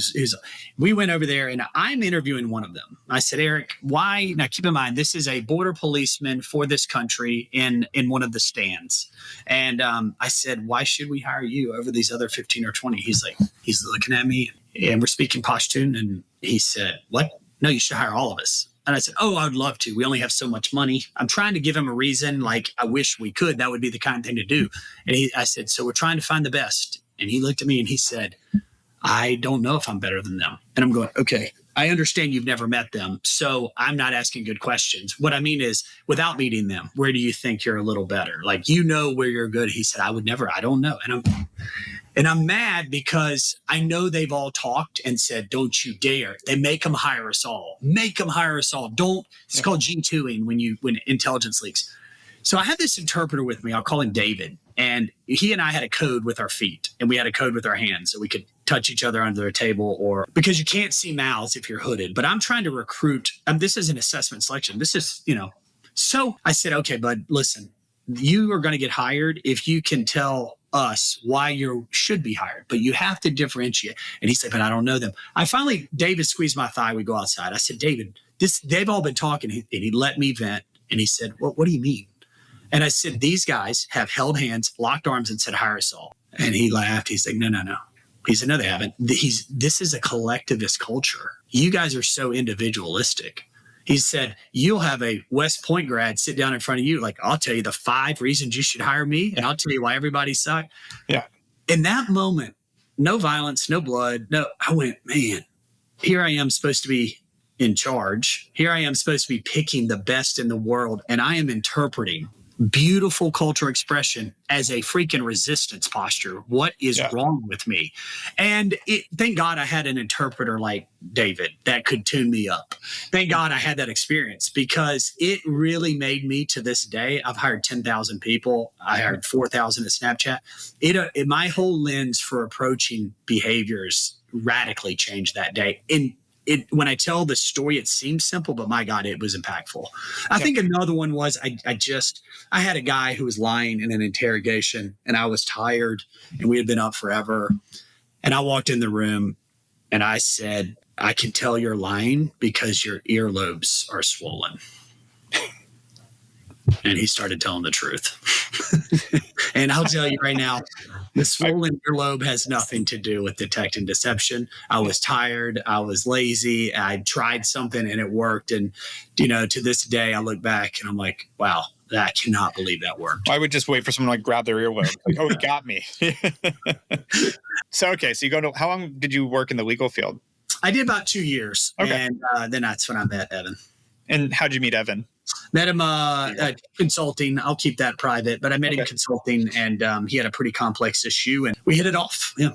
we went over there, and I'm interviewing one of them. I said, Eric, why? Now keep in mind, this is a border policeman for this country in one of the stands. And I said, why should we hire you over these other 15 or 20? He's looking at me, and we're speaking Pashtun. And he said, what? No, you should hire all of us. And I said, oh, I would love to. We only have so much money. I'm trying to give him a reason. Like, I wish we could. That would be the kind of thing to do. And I said, so we're trying to find the best. And he looked at me and he said, I don't know if I'm better than them. And I'm going, okay, I understand you've never met them. So I'm not asking good questions. What I mean is, without meeting them, where do you think you're a little better? Like, where you're good. He said, I don't know. And I'm mad because I know they've all talked and said, don't you dare. They make them hire us all. It's called G2ing when intelligence leaks. So I had this interpreter with me. I'll call him David. And he and I had a code with our feet, and we had a code with our hands, so we could touch each other under a table, or because you can't see mouths if you're hooded. But I'm trying to recruit. This is an assessment selection. This is, So I said, okay, bud, listen, you are going to get hired if you can tell us why you should be hired, but you have to differentiate. And he said, but I don't know them. David squeezed my thigh. We go outside. I said, David, they've all been talking. And he let me vent. And he said, well, what do you mean? And I said, these guys have held hands, locked arms, and said, hire us all. And he laughed. He's like, no. He said, no, they haven't. This is a collectivist culture. You guys are so individualistic. He said, you'll have a West Point grad sit down in front of you. Like, I'll tell you the 5 reasons you should hire me, and I'll tell you why everybody sucks. Yeah. In that moment, no violence, no blood. No, I went, man, here I am supposed to be in charge. Here I am supposed to be picking the best in the world. And I am interpreting beautiful cultural expression as a freaking resistance posture. What is wrong with me? And thank God I had an interpreter like David that could tune me up. Thank God I had that experience, because it really made me, to this day, I've hired 10,000 people. I hired 4,000 at Snapchat. My whole lens for approaching behaviors radically changed that day. And when I tell the story, it seems simple, but my God, it was impactful. I think another one was I had a guy who was lying in an interrogation, and I was tired, and we had been up forever. And I walked in the room and I said, I can tell you're lying because your earlobes are swollen. And he started telling the truth. And I'll tell you right now, the swollen earlobe has nothing to do with detecting deception. I was tired. I was lazy. I tried something and it worked. And, to this day, I look back and I'm like, wow, I cannot believe that worked. I would just wait for someone to like grab their earlobe. Like, oh, he got me. So you go to, how long did you work in the legal field? I did about 2 years. Okay. And then that's when I met Evan. And how'd you meet Evan? Met him consulting. I'll keep that private, but I met him consulting, and he had a pretty complex issue, and we hit it off. Yeah.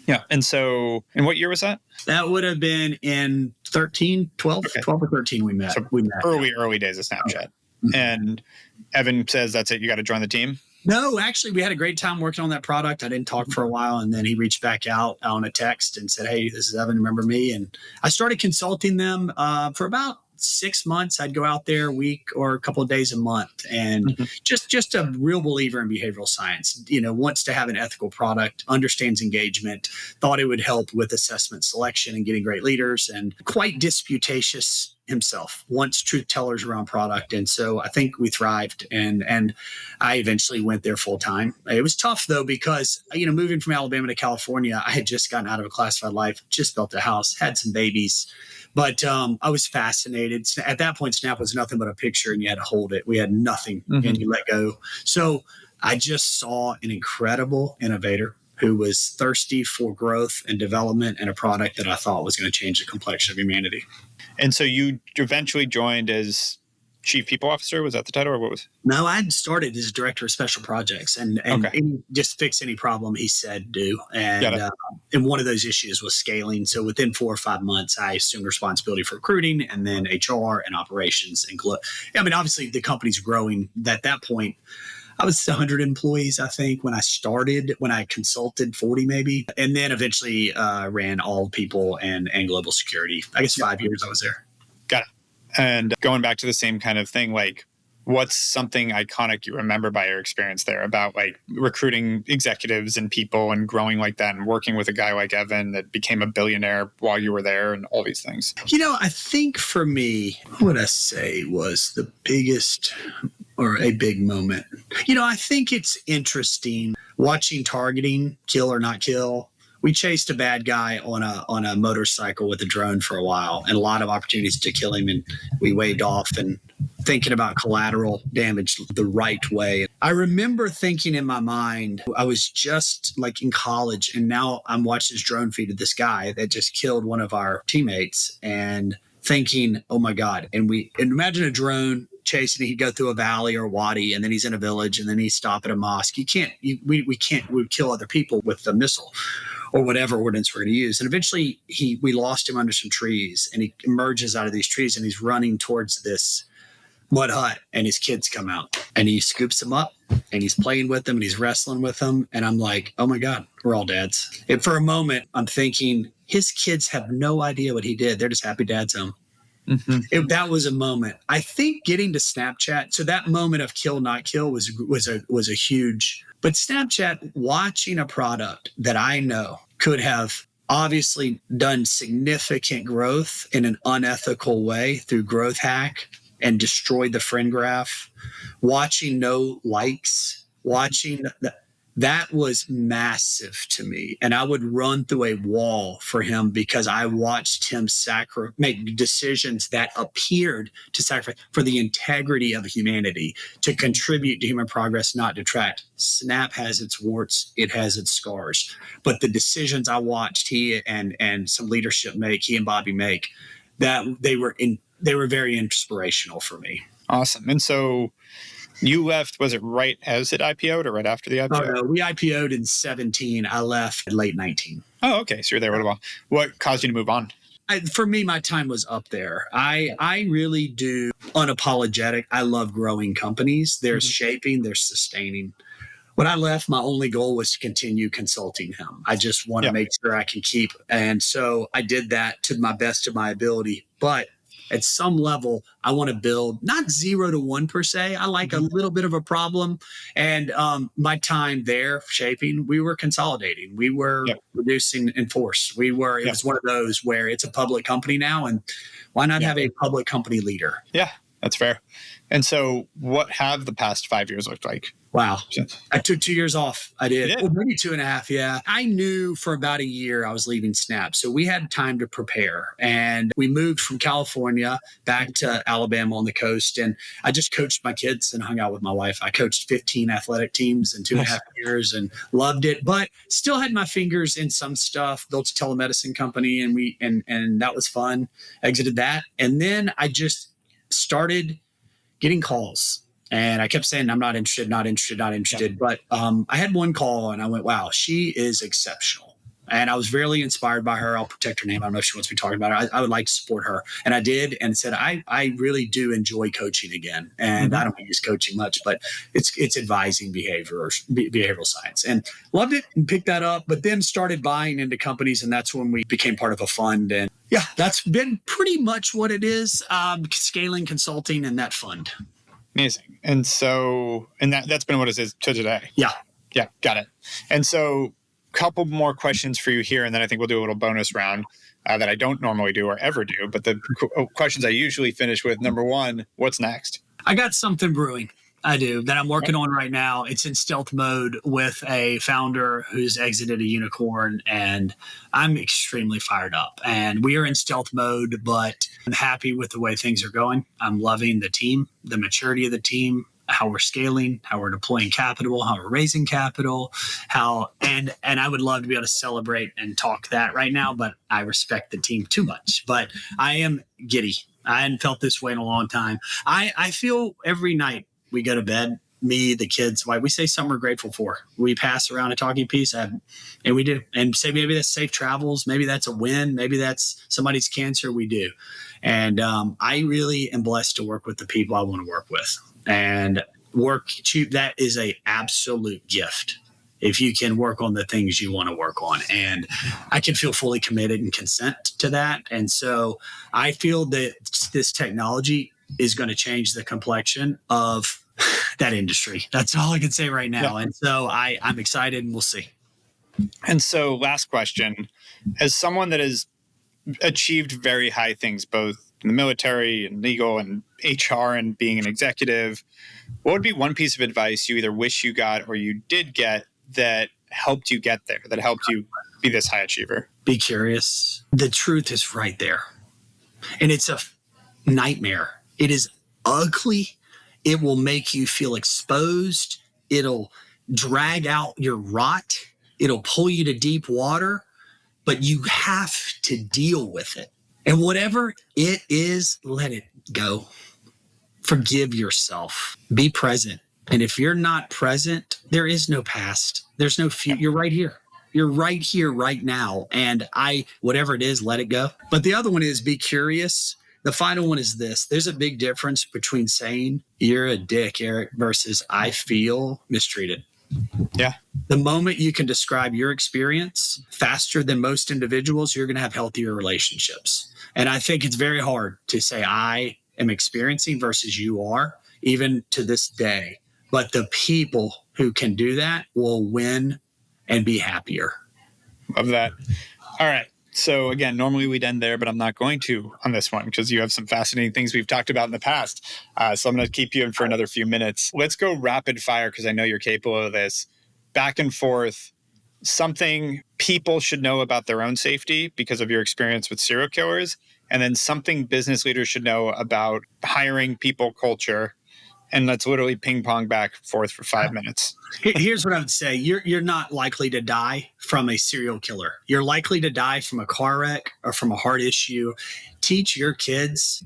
Yeah. And what year was that? That would have been in 12 or 13 we met. So we met. Early days of Snapchat. Mm-hmm. And Evan says, that's it, you got to join the team? No, actually, we had a great time working on that product. I didn't talk for a while, and then he reached back out on a text and said, hey, this is Evan, remember me? And I started consulting them for about 6 months. I'd go out there a week or a couple of days a month, and just a real believer in behavioral science, wants to have an ethical product, understands engagement, thought it would help with assessment selection and getting great leaders, and quite disputatious himself, wants truth tellers around product. And so I think we thrived, and I eventually went there full time. It was tough though, because, moving from Alabama to California, I had just gotten out of a classified life, just built a house, had some babies. But I was fascinated. At that point, Snap was nothing but a picture, and you had to hold it. We had nothing, and you let go. So I just saw an incredible innovator who was thirsty for growth and development and a product that I thought was going to change the complexion of humanity. And so you eventually joined as Chief People Officer? Was that the title, or what was? No, I had started as Director of Special Projects, and just fix any problem he said do. And one of those issues was scaling. So within 4 or 5 months, I assumed responsibility for recruiting, and then HR and operations. And obviously the company's growing. At that point, I was 100 employees, I think, when I started, when I consulted 40 maybe, and then eventually ran all people and global security. I guess 5 years I was there. Got it. And going back to the same kind of thing, like, what's something iconic you remember by your experience there about like recruiting executives and people and growing like that and working with a guy like Evan that became a billionaire while you were there and all these things? I think for me, what would I say was the biggest or a big moment? I think it's interesting watching targeting, kill or not kill. We chased a bad guy on a motorcycle with a drone for a while, and a lot of opportunities to kill him, and we waved off and thinking about collateral damage the right way. I remember thinking in my mind, I was just like in college, and now I'm watching this drone feed of this guy that just killed one of our teammates, and thinking, oh my God. And imagine a drone chasing, he'd go through a valley or a wadi, and then he's in a village, and then he'd stop at a mosque. We would kill other people with the missile or whatever ordinance we're going to use. And eventually we lost him under some trees, and he emerges out of these trees, and he's running towards this mud hut, and his kids come out, and he scoops them up, and he's playing with them, and he's wrestling with them. And I'm like, oh my God, we're all dads. And for a moment, I'm thinking his kids have no idea what he did. They're just happy dad's home. That was a moment. I think getting to Snapchat, so that moment of kill, not kill was a huge, but Snapchat, watching a product that I know could have obviously done significant growth in an unethical way through growth hack and destroyed the friend graph, watching no likes, that was massive to me. And I would run through a wall for him because I watched him make decisions that appeared to sacrifice for the integrity of humanity, to contribute to human progress, not detract. Snap has its warts, it has its scars. But the decisions I watched he and some leadership he and Bobby make, that they were very inspirational for me. Awesome. And so you left, was it right as it IPO'd or right after the IPO? Oh, no, we IPO'd in 17. I left in late 19. Oh, okay. So you're there a while. What caused you to move on? For me, my time was up there. I really do unapologetic. I love growing companies. There's shaping, there's sustaining. When I left, my only goal was to continue consulting him. I just want to make sure I can keep. And so I did that to my best of my ability. But at some level, I want to build not 0 to 1 per se. I like a little bit of a problem. And my time there shaping, we were consolidating. We were reducing in force. It was one of those where it's a public company now. And why not have a public company leader? Yeah, that's fair. And so what have the past 5 years looked like? Wow. I took 2 years off. I did. Well, maybe 2.5. Yeah. I knew for about a year I was leaving Snap. So we had time to prepare. And we moved from California back to Alabama on the coast. And I just coached my kids and hung out with my wife. I coached 15 athletic teams in 2.5 years and loved it, but still had my fingers in some stuff, built a telemedicine company and that was fun. Exited that. And then I just started getting calls. And I kept saying, I'm not interested, not interested, not interested. But I had one call and I went, wow, she is exceptional. And I was really inspired by her. I'll protect her name. I don't know if she wants to be talking about it. I would like to support her. And I did and said, I really do enjoy coaching again. And I don't use coaching much, but it's advising behavioral science. And loved it and picked that up, but then started buying into companies. And that's when we became part of a fund. And yeah, that's been pretty much what it is, scaling consulting and that fund. Amazing. And so, that's been what it is to today. Yeah. Yeah. Got it. And so couple more questions for you here. And then I think we'll do a little bonus round that I don't normally do or ever do. But the questions I usually finish with, number one, what's next? I got something brewing. I do that I'm working on right now. It's in stealth mode with a founder who's exited a unicorn, and I'm extremely fired up. And we are in stealth mode, but I'm happy with the way things are going. I'm loving the team, the maturity of the team, how we're scaling, how we're deploying capital, how we're raising capital, and I would love to be able to celebrate and talk that right now, but I respect the team too much. But I am giddy. I hadn't felt this way in a long time. I feel every night we go to bed, me, the kids, why we say something we're grateful for. We pass around a talking piece, and we do. And say maybe that's safe travels, maybe that's a win, maybe that's somebody's cancer, we do. And I really am blessed to work with the people I want to work with. And that is a absolute gift if you can work on the things you want to work on. And I can feel fully committed and consent to that. And so I feel that this technology is going to change the complexion of that industry. That's all I can say right now. Yeah. And so I'm excited and we'll see. And so last question, as someone that has achieved very high things, both in the military and legal and HR and being an executive, what would be one piece of advice you either wish you got or you did get that helped you get there, that helped you be this high achiever? Be curious. The truth is right there. And it's a nightmare. It is ugly. It will make you feel exposed. It'll drag out your rot. It'll pull you to deep water, but you have to deal with it. And whatever it is, let it go. Forgive yourself. Be present. And if you're not present, there is no past. There's no future. You're right here. You're right here, right now. And whatever it is, let it go. But the other one is be curious. The final one is this. There's a big difference between saying you're a dick, Eric, versus I feel mistreated. Yeah. The moment you can describe your experience faster than most individuals, you're going to have healthier relationships. And I think it's very hard to say I am experiencing versus you are, even to this day. But the people who can do that will win and be happier. Love that. All right. So again, normally we'd end there, but I'm not going to on this one because you have some fascinating things we've talked about in the past. So I'm going to keep you in for another few minutes. Let's go rapid fire because I know you're capable of this. Back and forth, something people should know about their own safety because of your experience with serial killers, and then something business leaders should know about hiring, people, culture. And let's literally ping pong back and forth for 5 minutes. Here's what I would say. You're not likely to die from a serial killer. You're likely to die from a car wreck or from a heart issue. Teach your kids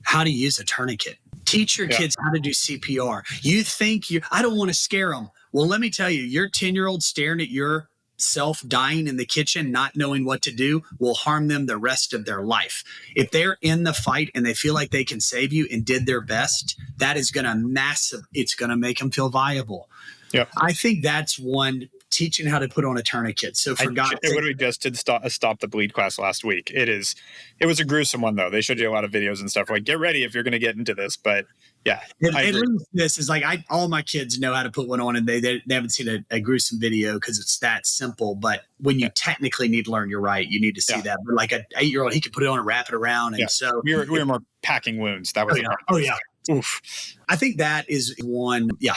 how to use a tourniquet. Teach your kids how to do CPR. You think I don't want to scare them. Well, let me tell you, your 10-year-old staring at yourself dying in the kitchen, not knowing what to do, will harm them the rest of their life. If they're in the fight and they feel like they can save you and did their best, that is going to it's going to make them feel viable. Yep. I think that's one, teaching how to put on a tourniquet. So for God's sake, we just did stop the bleed class last week. It was a gruesome one though. They showed you a lot of videos and stuff like, get ready if you're going to get into this. But yeah, at least this is like, all my kids know how to put one on, and they haven't seen a gruesome video because it's that simple. But when you technically need to learn, you're right, you need to see that. But like an 8-year-old, he could put it on and wrap it around. And so we were more packing wounds. That was Oof. I think that is one. Yeah.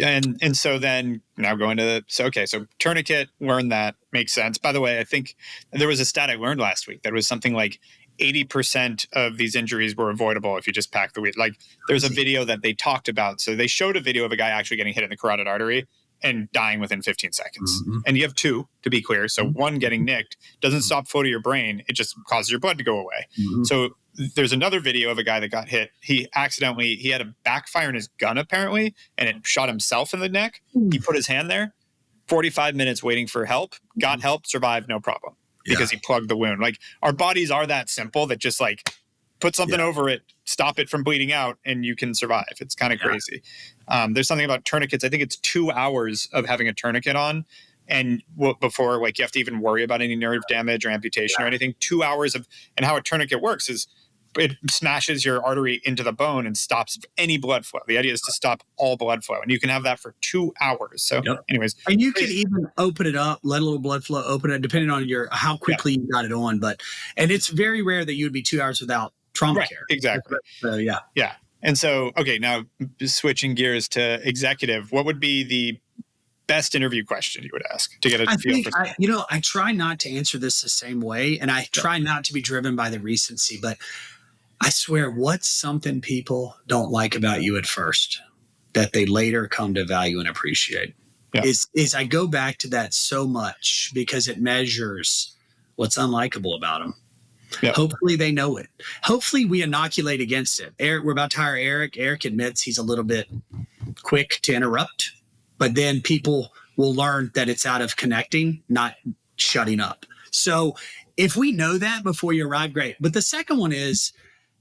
And so then now going to so tourniquet, learn that, makes sense. By the way, I think there was a stat I learned last week that was something like 80% of these injuries were avoidable if you just pack the weed. Like there's a video that they talked about. So they showed a video of a guy actually getting hit in the carotid artery and dying within 15 seconds. Mm-hmm. And you have two, to be clear. So one getting nicked doesn't stop flow to your brain. It just causes your blood to go away. Mm-hmm. So there's another video of a guy that got hit. He had a backfire in his gun apparently, and it shot himself in the neck. He put his hand there, 45 minutes waiting for help, got help, survived, no problem, because he plugged the wound. Like our bodies are that simple that just like put something over it, stop it from bleeding out, and you can survive. It's kind of crazy. There's something about tourniquets. I think it's 2 hours of having a tourniquet on. And before, like, you have to even worry about any nerve damage or amputation or anything. 2 hours of, and how a tourniquet works is it smashes your artery into the bone and stops any blood flow. The idea is to stop all blood flow, and you can have that for 2 hours. So anyways. And you can even open it up, let a little blood flow, open it, depending on how quickly you got it on. And it's very rare that you would be 2 hours without trauma care. Exactly. So, yeah. And so, now switching gears to executive, what would be the best interview question you would ask to get a feel for? I try not to answer this the same way, and I try not to be driven by the recency, but I swear, what's something people don't like about you at first that they later come to value and appreciate? Is I go back to that so much because it measures what's unlikable about them. Yep. Hopefully they know it. Hopefully we inoculate against it. Eric, we're about to hire Eric. Eric admits he's a little bit quick to interrupt, but then people will learn that it's out of connecting, not shutting up. So if we know that before you arrive, great. But the second one is,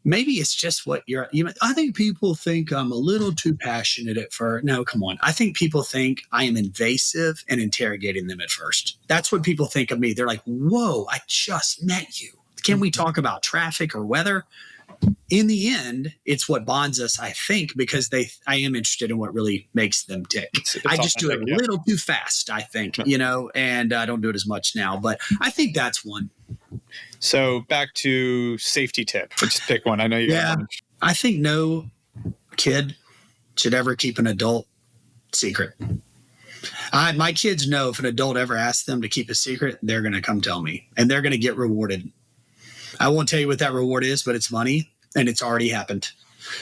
maybe it's just what I think people think I'm a little too passionate at first. No, come on. I think people think I am invasive and interrogating them at first. That's what people think of me. They're like, whoa, I just met you. Can we talk about traffic or weather? In the end, it's what bonds us, I think, because I am interested in what really makes them tick. I just do it a little too fast, I think, and I don't do it as much now. But I think that's one. So back to safety tip. Let's pick one. I know you. Yeah, I think no kid should ever keep an adult secret. My kids know if an adult ever asks them to keep a secret, they're going to come tell me, and they're going to get rewarded. I won't tell you what that reward is, but it's money, and it's already happened.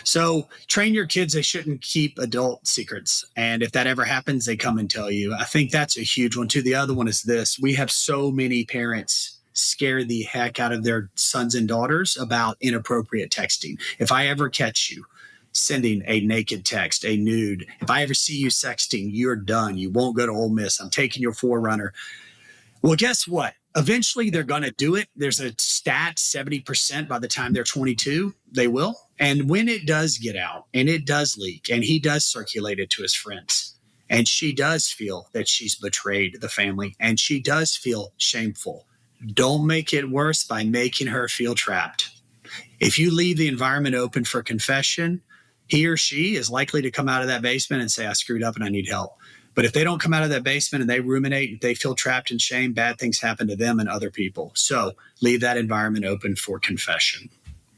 So train your kids. They shouldn't keep adult secrets. And if that ever happens, they come and tell you. I think that's a huge one too. The other one is this. We have so many parents scare the heck out of their sons and daughters about inappropriate texting. If I ever catch you sending a naked text, a nude, if I ever see you sexting, you're done. You won't go to Ole Miss. I'm taking your forerunner. Well, guess what? Eventually, they're going to do it. There's a stat, 70% by the time they're 22, they will. And when it does get out and it does leak and he does circulate it to his friends and she does feel that she's betrayed the family and she does feel shameful, don't make it worse by making her feel trapped. If you leave the environment open for confession, he or she is likely to come out of that basement and say, I screwed up and I need help. But if they don't come out of that basement and they ruminate, they feel trapped in shame, bad things happen to them and other people. So leave that environment open for confession.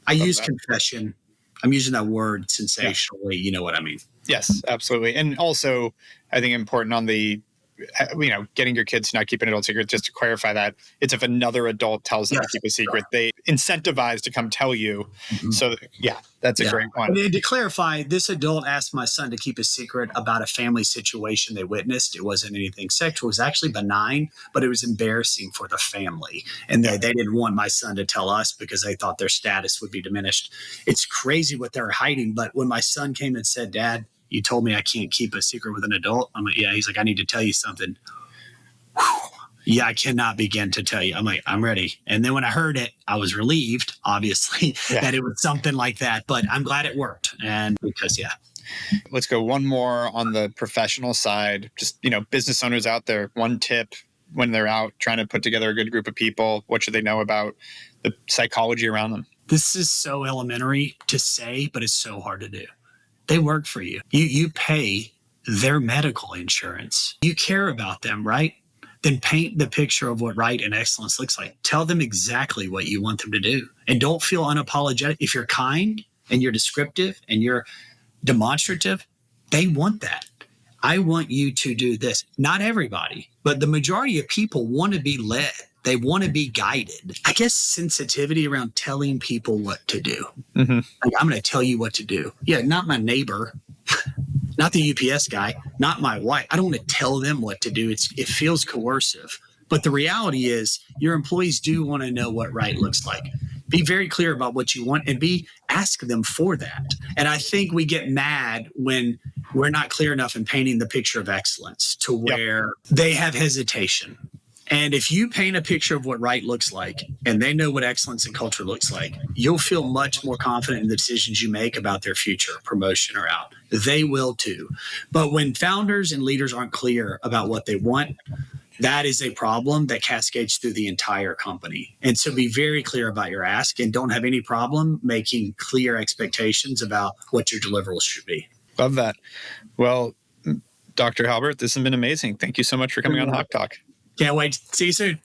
I use confession. I'm using that word sensationally. You know what I mean? Yes, absolutely. And also, I think important on the, getting your kids to not keep an adult secret, just to clarify that, it's if another adult tells them to keep a secret, they incentivize to come tell you. Mm-hmm. So, that's a great one. And to clarify, this adult asked my son to keep a secret about a family situation they witnessed. It wasn't anything sexual. It was actually benign, but it was embarrassing for the family. And they didn't want my son to tell us because they thought their status would be diminished. It's crazy what they're hiding. But when my son came and said, Dad, you told me I can't keep a secret with an adult. I'm like, yeah. He's like, I need to tell you something. Whew. Yeah, I cannot begin to tell you. I'm like, I'm ready. And then when I heard it, I was relieved, obviously, that it was something like that. But I'm glad it worked. And because, Let's go one more on the professional side. Just, business owners out there, one tip when they're out trying to put together a good group of people. What should they know about the psychology around them? This is so elementary to say, but it's so hard to do. They work for you. You pay their medical insurance. You care about them, right? Then paint the picture of what right and excellence looks like. Tell them exactly what you want them to do. And don't feel unapologetic. If you're kind and you're descriptive and you're demonstrative, they want that. I want you to do this. Not everybody, but the majority of people want to be led. They want to be guided. I guess sensitivity around telling people what to do. Mm-hmm. Like, I'm going to tell you what to do. Yeah, not my neighbor, not the UPS guy, not my wife. I don't want to tell them what to do. It feels coercive. But the reality is your employees do want to know what right looks like. Be very clear about what you want and ask them for that. And I think we get mad when we're not clear enough in painting the picture of excellence to where they have hesitation. And if you paint a picture of what right looks like and they know what excellence and culture looks like, you'll feel much more confident in the decisions you make about their future, promotion or out. They will too. But when founders and leaders aren't clear about what they want, that is a problem that cascades through the entire company. And so be very clear about your ask and don't have any problem making clear expectations about what your deliverables should be. Love that. Well, Dr. Halbert, this has been amazing. Thank you so much for coming on Hawke Talk. Can't wait. See you soon.